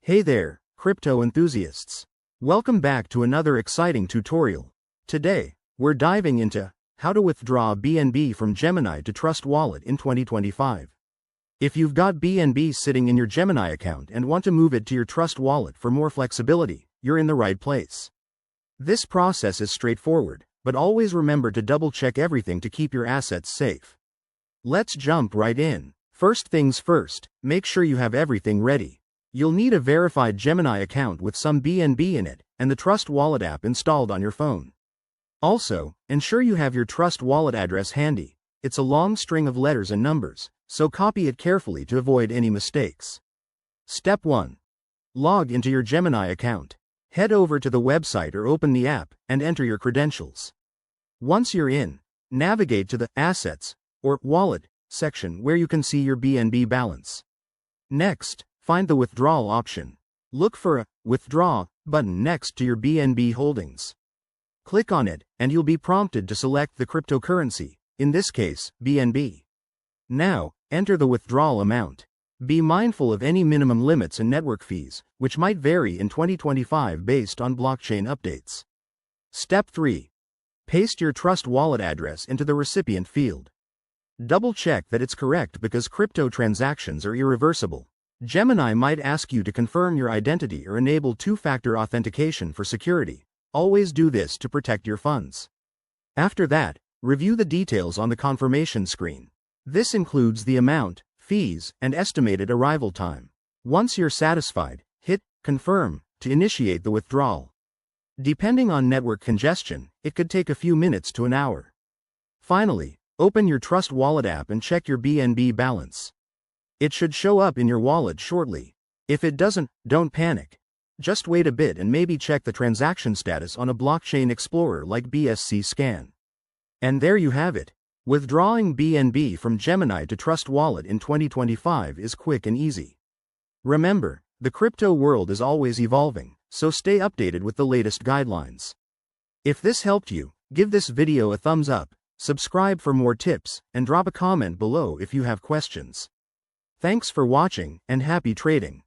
Hey there, crypto enthusiasts. Welcome back to another exciting tutorial. Today, we're diving into how to withdraw BNB from Gemini to Trust Wallet in 2025. If you've got BNB sitting in your Gemini account and want to move it to your Trust Wallet for more flexibility, you're in the right place. This process is straightforward, but always remember to double-check everything to keep your assets safe. Let's jump right in. First things first, make sure you have everything ready. You'll need a verified Gemini account with some BNB in it, and the Trust Wallet app installed on your phone. Also, ensure you have your Trust Wallet address handy. It's a long string of letters and numbers, so copy it carefully to avoid any mistakes. Step 1. Log into your Gemini account. Head over to the website or open the app, and enter your credentials. Once you're in, navigate to the Assets, or Wallet, section where you can see your BNB balance. Next, find the Withdrawal option. Look for a Withdraw button next to your BNB holdings. Click on it, and you'll be prompted to select the cryptocurrency, in this case, BNB. Now, enter the withdrawal amount. Be mindful of any minimum limits and network fees, which might vary in 2025 based on blockchain updates. Step 3. Paste your Trust Wallet address into the recipient field. Double-check that it's correct because crypto transactions are irreversible. Gemini might ask you to confirm your identity or enable two-factor authentication for security. Always do this to protect your funds. After that, review the details on the confirmation screen. This includes the amount, fees, and estimated arrival time. Once you're satisfied, hit Confirm to initiate the withdrawal. Depending on network congestion, it could take a few minutes to an hour. Finally, open your Trust Wallet app and check your BNB balance. It should show up in your wallet shortly. If it doesn't, don't panic. Just wait a bit and maybe check the transaction status on a blockchain explorer like BSC Scan. And there you have it. Withdrawing BNB from Gemini to Trust Wallet in 2025 is quick and easy. Remember, the crypto world is always evolving, so stay updated with the latest guidelines. If this helped you, give this video a thumbs up, subscribe for more tips, and drop a comment below if you have questions. Thanks for watching, and happy trading.